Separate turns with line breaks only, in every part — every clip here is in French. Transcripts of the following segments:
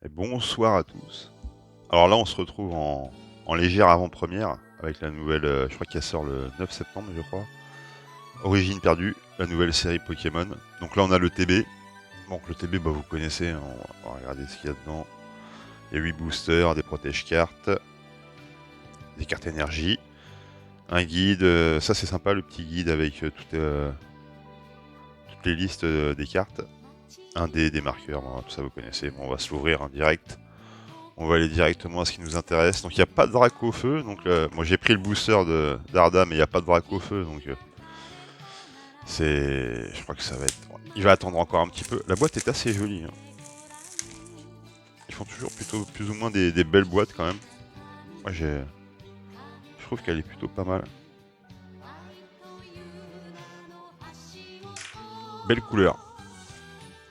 Et bonsoir à tous. Alors là, on se retrouve en légère avant-première avec la nouvelle, je crois qu'elle sort le 9 septembre, je crois. Origine perdue, la nouvelle série Pokémon. Donc là, on a le TB. Donc le TB, bah, vous connaissez, hein, on va regarder ce qu'il y a dedans. Il y a 8 boosters, des protège-cartes, des cartes énergie, un guide. Ça, c'est sympa, le petit guide avec toutes les listes des cartes. Un dé, des marqueurs, bon, tout ça, vous connaissez. Bon, on va se l'ouvrir en direct. On va aller directement à ce qui nous intéresse. Donc il n'y a pas de drac au feu. Donc moi j'ai pris le booster d'Arda, mais il n'y a pas de drac au feu. Donc je crois que ça va être. Il va attendre encore un petit peu. La boîte est assez jolie, hein. Ils font toujours plutôt plus ou moins des belles boîtes quand même. Moi je trouve qu'elle est plutôt pas mal. Belle couleur.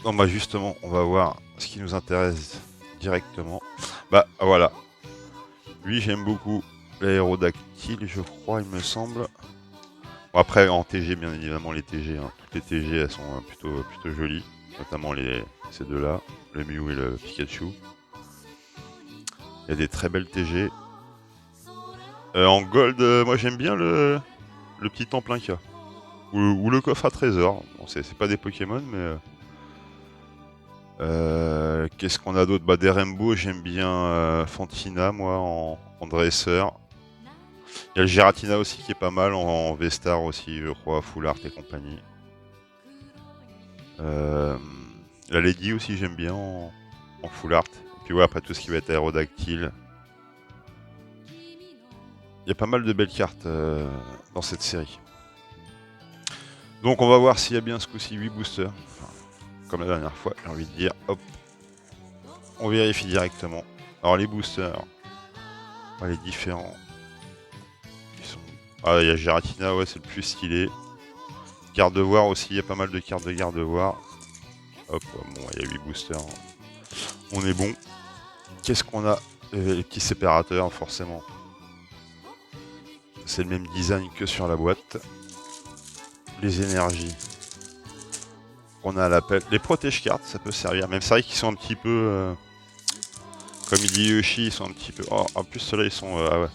Non bah justement, on va voir ce qui nous intéresse directement. Bah voilà. Lui j'aime beaucoup. L'aérodactyle, je crois, il me semble. Bon, après, en TG, bien évidemment, les TG, hein. Toutes les TG, elles sont plutôt jolies. Notamment ces deux-là, le Mew et le Pikachu. Il y a des très belles TG. En gold, moi j'aime bien le petit templin qu'il y a. Ou le coffre à trésor. Bon, c'est pas des Pokémon, mais... qu'est-ce qu'on a d'autre? Bah, des Rainbow, j'aime bien Fantina, moi, en dresseur. Il y a le Giratina aussi qui est pas mal, en V-Star aussi, je crois, Full Art et compagnie. La Lady aussi j'aime bien en full art. Et puis ouais, après tout ce qui va être aérodactyle. Il y a pas mal de belles cartes dans cette série. Donc on va voir s'il y a bien ce coup-ci 8 boosters. Enfin, comme la dernière fois, j'ai envie de dire. Hop. On vérifie directement. Alors les boosters. Les différents. Ils sont... Ah, il y a Giratina, ouais, c'est le plus stylé. Gardevoir aussi, il y a pas mal de cartes de Gardevoir. Hop, bon, il y a 8 boosters. On est bon. Qu'est-ce qu'on a? Les petits séparateurs, forcément. C'est le même design que sur la boîte. Les énergies. On a à l'appel. Les protège-cartes, ça peut servir. Même c'est vrai qu'ils sont un petit peu... comme il dit Yoshi, ils sont un petit peu... Oh, en plus, ceux-là, ils sont... ah ouais.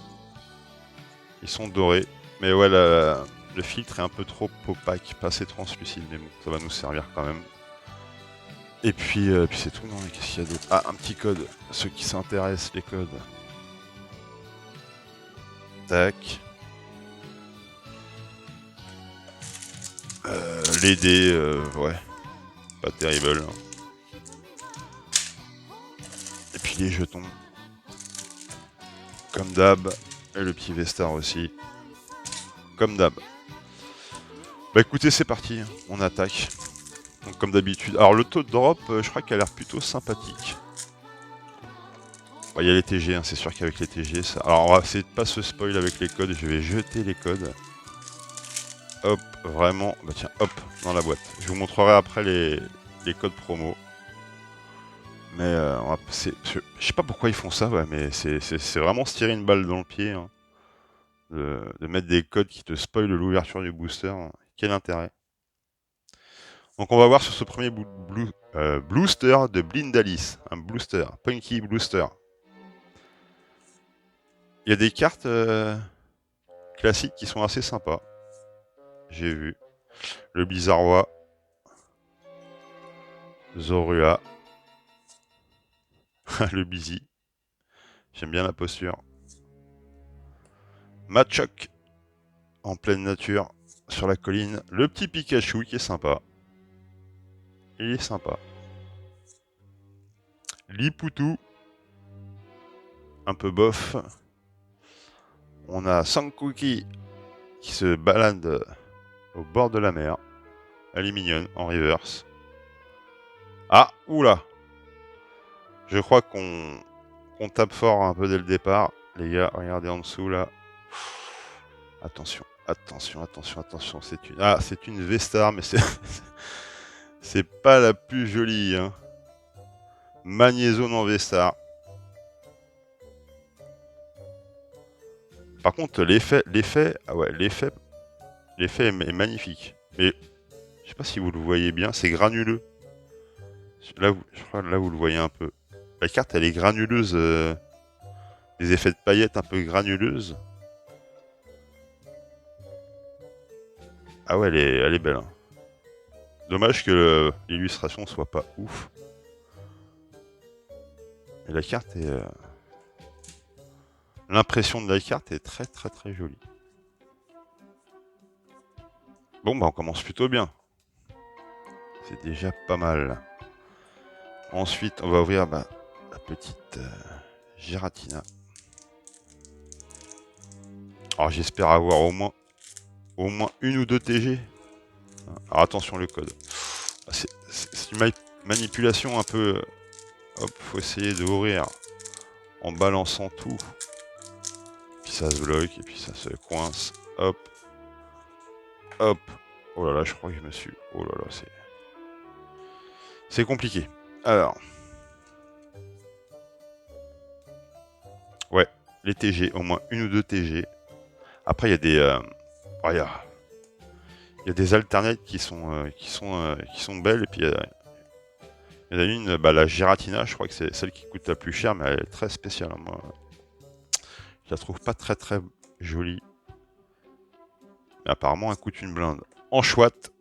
Ils sont dorés. Mais ouais, le filtre est un peu trop opaque, pas assez translucide. Mais bon, ça va nous servir quand même. Et puis c'est tout, non? Qu'est-ce qu'il y a d'autre? Ah, un petit code. Ceux qui s'intéressent, les codes. Tac. Les dés, ouais. Pas terrible. Et puis les jetons. Comme d'hab. Et le petit Vestar aussi. Comme d'hab. Bah écoutez, c'est parti. On attaque. Donc comme d'habitude. Alors le taux de drop, je crois qu'il a l'air plutôt sympathique. Bah, il y a les TG, hein, c'est sûr qu'avec les TG, ça... Alors on va essayer de pas se spoil avec les codes. Je vais jeter les codes. Hop, vraiment. Bah tiens, hop, dans la boîte. Je vous montrerai après les codes promo. Mais je sais pas pourquoi ils font ça, ouais, mais c'est vraiment se tirer une balle dans le pied, hein, de mettre des codes qui te spoilent l'ouverture du booster. Hein. Quel intérêt? Donc on va voir sur ce premier booster de Blindalis. Un booster, Punky Booster. Il y a des cartes classiques qui sont assez sympas. J'ai vu. Le Blizzardwa. Zorua. Le Busy. J'aime bien la posture. Machoke. En pleine nature. Sur la colline. Le petit Pikachu qui est sympa. Il est sympa. Lipoutou. Un peu bof. On a Sankuki qui se balade au bord de la mer. Elle est mignonne, en reverse. Ah, oula! Je crois qu'on tape fort un peu dès le départ. Les gars, regardez en dessous, là. Attention, attention, attention, attention. C'est une V-Star, mais c'est... c'est pas la plus jolie, hein. Magnézone en V-Star. Par contre, ah ouais, l'effet est magnifique. Et je sais pas si vous le voyez bien, c'est granuleux. Là, je crois là vous le voyez un peu. La carte, elle est granuleuse. Des effets de paillettes un peu granuleuses. Ah ouais, elle est belle. Hein. Dommage que l'illustration soit pas ouf. Et la carte est... L'impression de la carte est très très très jolie. Bon, bah on commence plutôt bien. C'est déjà pas mal. Ensuite, on va ouvrir la petite Giratina. Alors j'espère avoir au moins une ou deux TG. Alors attention le code. C'est une manipulation un peu... Hop, faut essayer d'ouvrir en balançant tout. Puis ça se bloque et puis ça se coince. Hop. Hop. Oh là là, je crois que je me suis... Oh là là, c'est compliqué. Alors. Ouais, les TG, au moins une ou deux TG. Après, il y a des... oh, il y a des alternates qui sont belles. Et puis, il y en a une, la Giratina, je crois que c'est celle qui coûte la plus chère, mais elle est très spéciale. Hein, moi, je la trouve pas très très jolie. Mais apparemment, elle coûte une blinde. En chouette.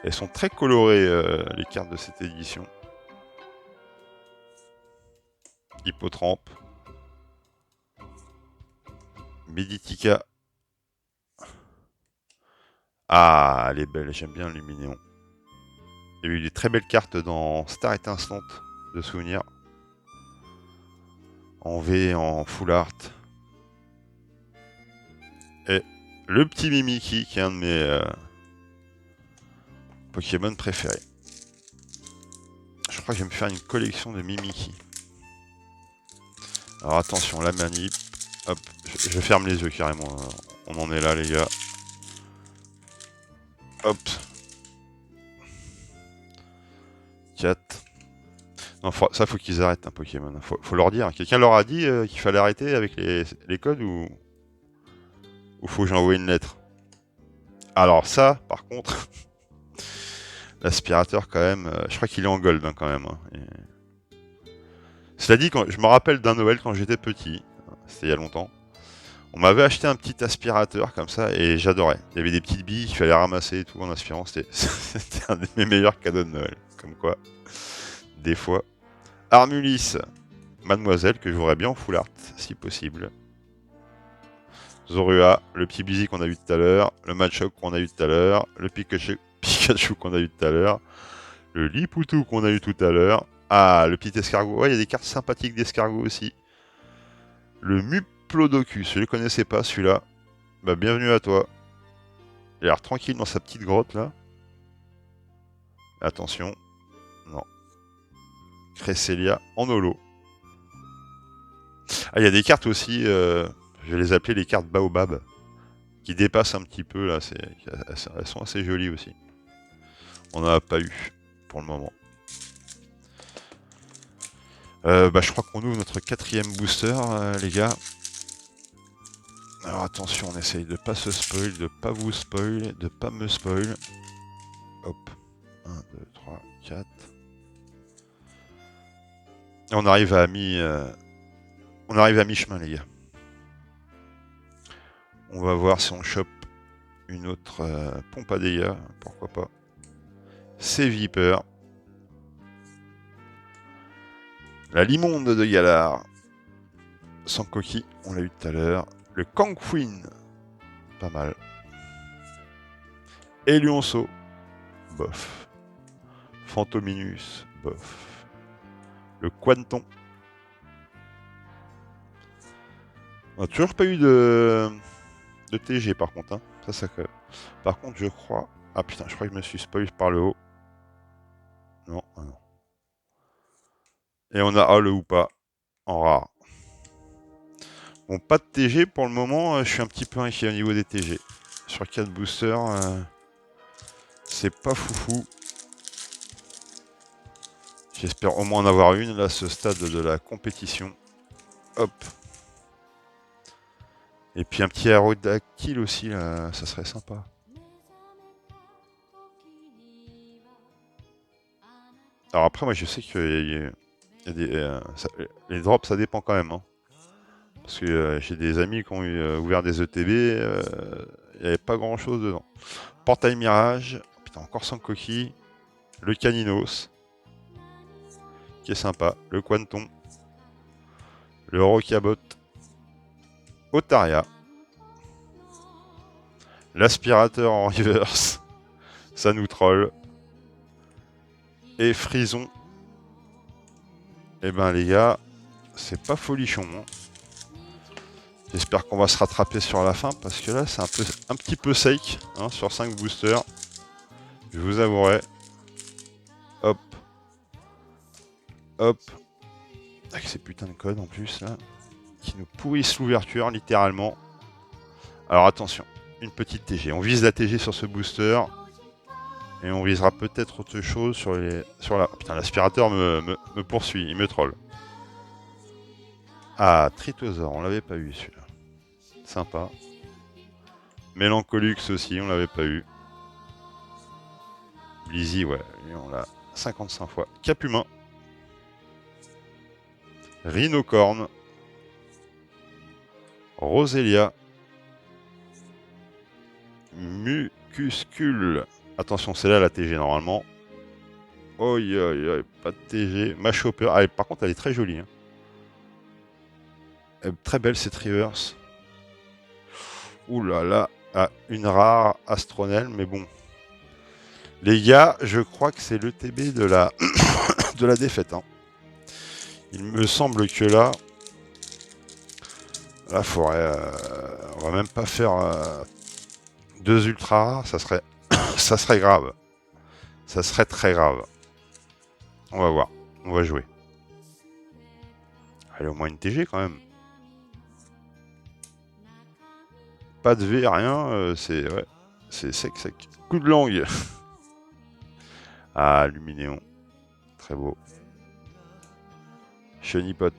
Elles sont très colorées, les cartes de cette édition. Hippotrampe. Meditica. Ah, elle est belle, j'aime bien le Luminéon. Il y a eu des très belles cartes dans Star et Instant de souvenirs. En V, en full art. Et le petit Mimikyu, qui est un de mes Pokémon préférés. Je crois que je vais me faire une collection de Mimikyu. Alors attention, la manip. Hop, je ferme les yeux carrément. On en est là, les gars. Hop. 4. Non, ça, faut qu'ils arrêtent un Pokémon. Faut leur dire. Quelqu'un leur a dit qu'il fallait arrêter avec les codes ou faut que j'envoie une lettre? Alors ça, par contre, l'aspirateur quand même, je crois qu'il est en gold hein, quand même. Hein. Cela dit, je me rappelle d'un Noël quand j'étais petit, c'était il y a longtemps, on m'avait acheté un petit aspirateur comme ça et j'adorais. Il y avait des petites billes qu'il fallait ramasser et tout en aspirant, c'était un de mes meilleurs cadeaux de Noël. Comme quoi, des fois. Armulis, mademoiselle, que j'aurais bien en full art, si possible. Zorua, le petit Busy qu'on a vu tout à l'heure, le Machoke qu'on a eu tout à l'heure, le Pikachu qu'on a eu tout à l'heure, le Lipoutou qu'on a eu tout à l'heure. Ah, le petit escargot. Ouais, il y a des cartes sympathiques d'escargot aussi. Le Muplodocus, je ne le connaissais pas celui-là. Bah, bienvenue à toi. Il a l'air tranquille dans sa petite grotte là. Attention. Non. Cresselia en holo. Ah, il y a des cartes aussi, je vais les appeler les cartes Baobab. Qui dépassent un petit peu là. Elles sont assez jolies aussi. On n'en a pas eu pour le moment. Je crois qu'on ouvre notre 4e booster, les gars. Alors attention, on essaye de pas se spoil, de pas vous spoil, de pas me spoil. Hop. 1, 2, 3, 4. Et on arrive à mi-chemin, les gars. On va voir si on chope une autre pompe à dégâts. Pourquoi pas. C'est Viper. La limonde de Galar. Sans coquille, on l'a eu tout à l'heure. Le Kangquin. Pas mal. Et Lionceau. Bof. Fantominus. Bof. Le Quanton. On n'a toujours pas eu de TG par contre. Hein. Par contre, je crois... Ah putain, je crois que je me suis spoil par le haut. Non, ah non. Et on a le ou pas en rare. Bon, pas de TG pour le moment. Je suis un petit peu inquiet au niveau des TG. Sur 4 boosters, c'est pas foufou. J'espère au moins en avoir une là, à ce stade de la compétition. Hop. Et puis un petit aérodactyle aussi, là, ça serait sympa. Alors après, moi je sais que les drops ça dépend quand même. Hein. Parce que j'ai des amis qui ont ouvert des ETB, il n'y avait pas grand chose dedans. Portail Mirage, putain, encore sans coquille. Le Caninos, qui est sympa. Le Quanton. Le Rocabot. Otaria. L'aspirateur en reverse. Ça nous troll. Et Frison. Eh ben les gars, c'est pas folichon. Hein. J'espère qu'on va se rattraper sur la fin parce que là c'est un petit peu sec hein, sur 5 boosters. Je vous avouerai. Hop. Hop. Avec ces putains de codes en plus là. Qui nous pourrissent l'ouverture littéralement. Alors attention. Une petite TG. On vise la TG sur ce booster. Et on visera peut-être autre chose sur les. Sur la. Putain, l'aspirateur me poursuit, il me troll. Ah, Tritosaur, on l'avait pas eu celui-là. Sympa. Melancholux aussi, on l'avait pas eu. Blizzy, ouais, lui, on l'a 55 fois. Capumain. Rhinocorne. Roselia. Mucuscule. Attention, c'est là la TG normalement. Oi, oi, oi, pas de TG. Machopper. Ah, par contre, elle est très jolie. Hein. Elle est très belle cette reverse. Ouh là là. Ah, une rare Astronel, mais bon. Les gars, je crois que c'est l'ETB de la, de la défaite. Hein. Il me semble que là, on va même pas faire 2 ultra rares, ça serait grave. Ça serait très grave. On va voir, on va jouer. Allez, au moins une TG quand même. Pas de V, rien, c'est sec. Coup de langue. Ah, Luminéon. Très beau. Chenipot.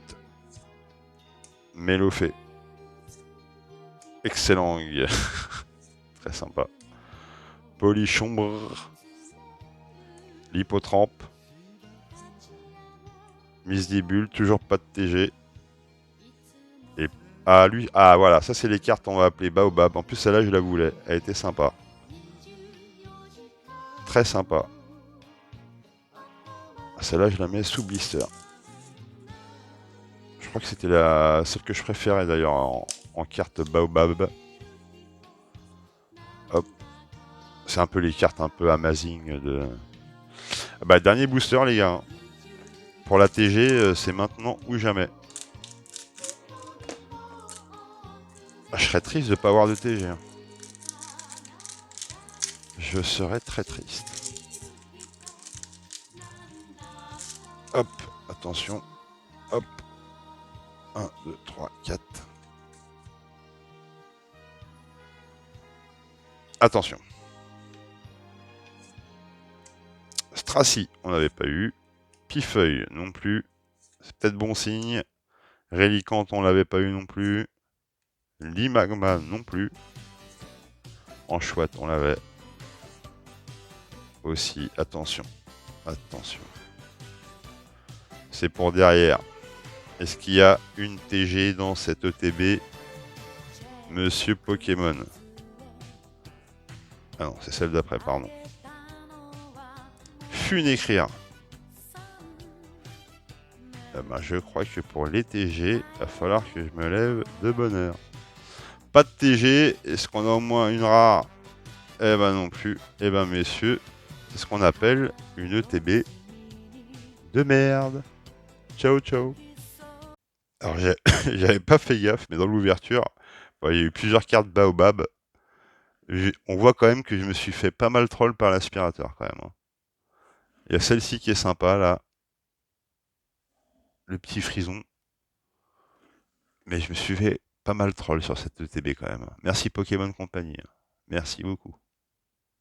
Mélofée. Excellent. Très sympa. Polichombre. L'hypotrampe. Misdibule, toujours pas de TG. Et ah voilà, ça c'est les cartes on va appeler Baobab. En plus celle-là je la voulais, elle était sympa. Très sympa. Celle-là je la mets sous blister. Je crois que c'était celle que je préférais d'ailleurs en carte Baobab. Hop. C'est un peu les cartes un peu amazing de... Bah dernier booster les gars. Pour la TG, c'est maintenant ou jamais. Je serais triste de ne pas avoir de TG. Hein. Je serais très triste. Hop, attention. Hop. 1, 2, 3, 4. Attention. Stracy, on n'avait pas eu. Pifeuille, non plus. C'est peut-être bon signe. Rélicante, on l'avait pas eu non plus. Limagma, non plus. En chouette, on l'avait. Aussi, attention. Attention. C'est pour derrière. Est-ce qu'il y a une TG dans cette ETB? Monsieur Pokémon. Ah non, c'est celle d'après, pardon. Funécrire. Eh ben, je crois que pour les TG, il va falloir que je me lève de bonne heure. Pas de TG. Est-ce qu'on a au moins une rare? Eh ben non plus. Eh ben messieurs, c'est ce qu'on appelle une ETB de merde. Ciao, ciao. Alors j'avais pas fait gaffe, mais dans l'ouverture, il y a eu plusieurs cartes Baobab. On voit quand même que je me suis fait pas mal troll par l'aspirateur quand même. Hein. Il y a celle-ci qui est sympa là. Le petit frison. Mais je me suis fait pas mal troll sur cette ETB quand même. Merci Pokémon Company. Merci beaucoup.